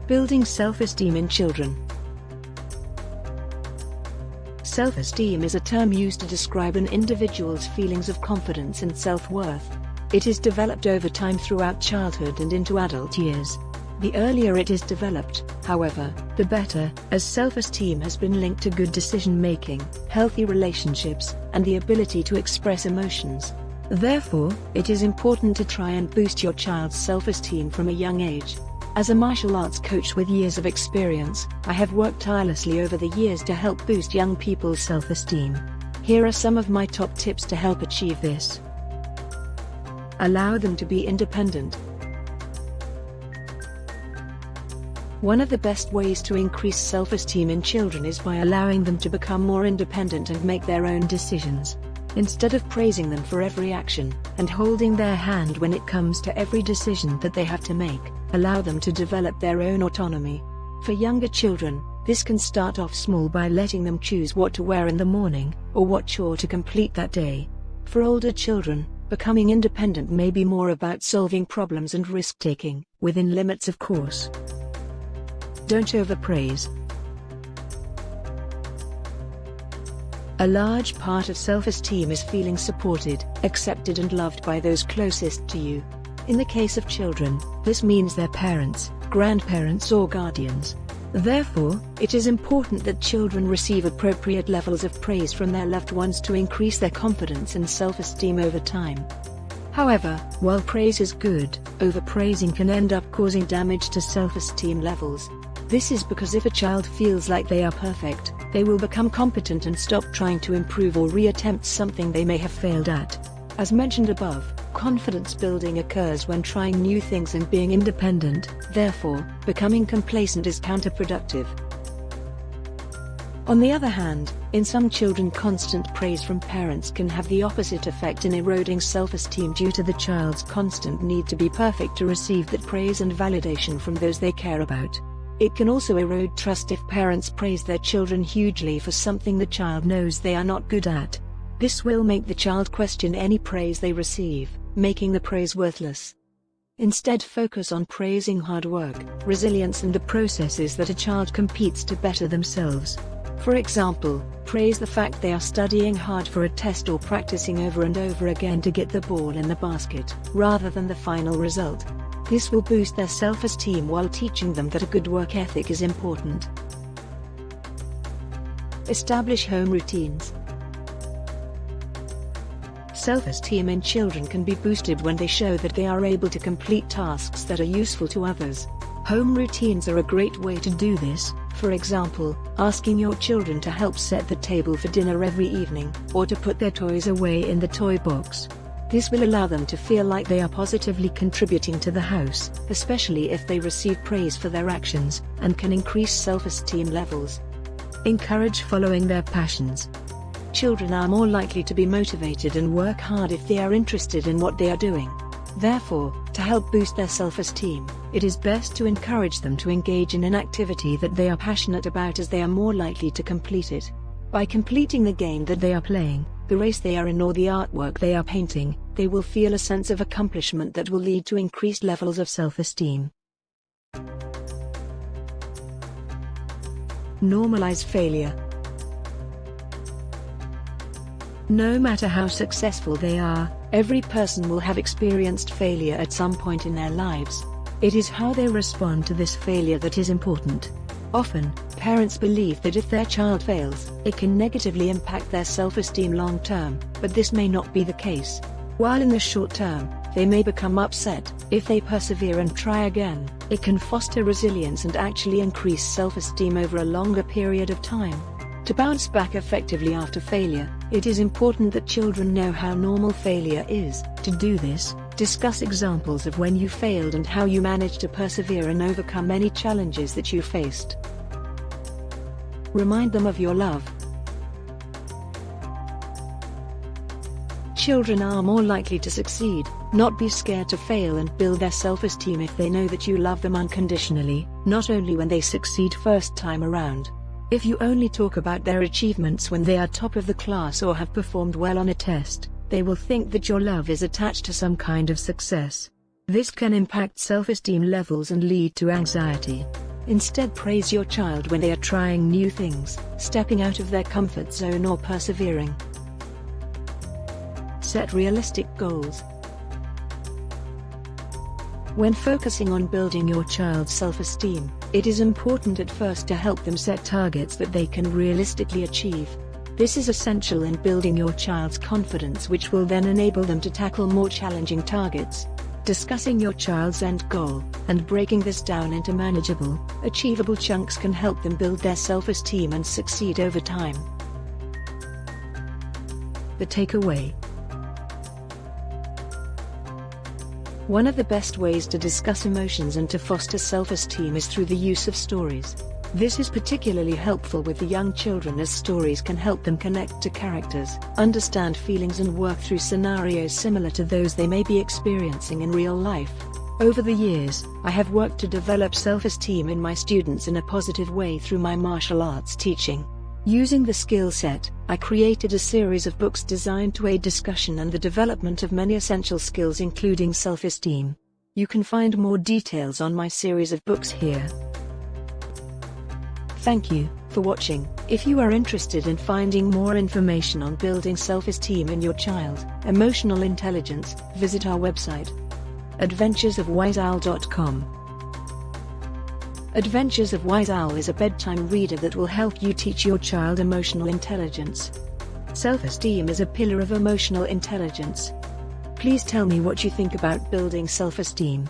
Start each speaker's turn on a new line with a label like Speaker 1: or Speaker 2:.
Speaker 1: Building self-esteem in children. Self-esteem is a term used to describe an individual's feelings of confidence and self-worth. It is developed over time throughout childhood and into adult years. The earlier it is developed, however, the better, as self-esteem has been linked to good decision-making, healthy relationships, and the ability to express emotions. Therefore, it is important to try and boost your child's self-esteem from a young age. As a martial arts coach with years of experience, I have worked tirelessly over the years to help boost young people's self-esteem. Here are some of my top tips to help achieve this. Allow them to be independent. One of the best ways to increase self-esteem in children is by allowing them to become more independent and make their own decisions. Instead of praising them for every action, and holding their hand when it comes to every decision that they have to make, allow them to develop their own autonomy. For younger children, this can start off small by letting them choose what to wear in the morning, or what chore to complete that day. For older children, becoming independent may be more about solving problems and risk-taking, within limits of course. Don't overpraise. A large part of self-esteem is feeling supported, accepted and loved by those closest to you. In the case of children, this means their parents, grandparents or guardians. Therefore, it is important that children receive appropriate levels of praise from their loved ones to increase their confidence and self-esteem over time. However, while praise is good, overpraising can end up causing damage to self-esteem levels. This is because if a child feels like they are perfect, they will become competent and stop trying to improve or reattempt something they may have failed at. As mentioned above, confidence building occurs when trying new things and being independent. Therefore, becoming complacent is counterproductive. On the other hand, in some children, constant praise from parents can have the opposite effect in eroding self-esteem due to the child's constant need to be perfect to receive that praise and validation from those they care about. It can also erode trust if parents praise their children hugely for something the child knows they are not good at. This will make the child question any praise they receive, making the praise worthless. Instead, focus on praising hard work, resilience and the processes that a child competes to better themselves. For example, praise the fact they are studying hard for a test or practicing over and over again to get the ball in the basket, rather than the final result. This will boost their self-esteem while teaching them that a good work ethic is important. Establish home routines. Self-esteem in children can be boosted when they show that they are able to complete tasks that are useful to others. Home routines are a great way to do this, for example, asking your children to help set the table for dinner every evening, or to put their toys away in the toy box. This will allow them to feel like they are positively contributing to the house, especially if they receive praise for their actions, and can increase self-esteem levels. Encourage following their passions. Children are more likely to be motivated and work hard if they are interested in what they are doing. Therefore, to help boost their self-esteem, it is best to encourage them to engage in an activity that they are passionate about, as they are more likely to complete it. By completing the game that they are playing, the race they are in or the artwork they are painting, they will feel a sense of accomplishment that will lead to increased levels of self-esteem. Normalize failure. No matter how successful they are, every person will have experienced failure at some point in their lives. It is how they respond to this failure that is important. Often, parents believe that if their child fails, it can negatively impact their self-esteem long term, but this may not be the case. While in the short term, they may become upset, if they persevere and try again, it can foster resilience and actually increase self-esteem over a longer period of time. To bounce back effectively after failure, it is important that children know how normal failure is. To do this, discuss examples of when you failed and how you managed to persevere and overcome any challenges that you faced. Remind them of your love. Children are more likely to succeed, not be scared to fail, and build their self-esteem if they know that you love them unconditionally, not only when they succeed first time around. If you only talk about their achievements when they are top of the class or have performed well on a test, they will think that your love is attached to some kind of success. This can impact self-esteem levels and lead to anxiety. Instead, praise your child when they are trying new things, stepping out of their comfort zone or persevering. Set realistic goals. When focusing on building your child's self-esteem, it is important at first to help them set targets that they can realistically achieve. This is essential in building your child's confidence, which will then enable them to tackle more challenging targets. Discussing your child's end goal, and breaking this down into manageable, achievable chunks can help them build their self-esteem and succeed over time. The takeaway. One of the best ways to discuss emotions and to foster self-esteem is through the use of stories. This is particularly helpful with the young children, as stories can help them connect to characters, understand feelings and work through scenarios similar to those they may be experiencing in real life. Over the years, I have worked to develop self-esteem in my students in a positive way through my martial arts teaching. Using the skill set, I created a series of books designed to aid discussion and the development of many essential skills, including self-esteem. You can find more details on my series of books here. Thank you for watching. If you are interested in finding more information on building self-esteem in your child, emotional intelligence, visit our website, adventuresofwiseowl.com. Adventures of Wise Owl is a bedtime reader that will help you teach your child emotional intelligence. Self-esteem is a pillar of emotional intelligence. Please tell me what you think about building self-esteem.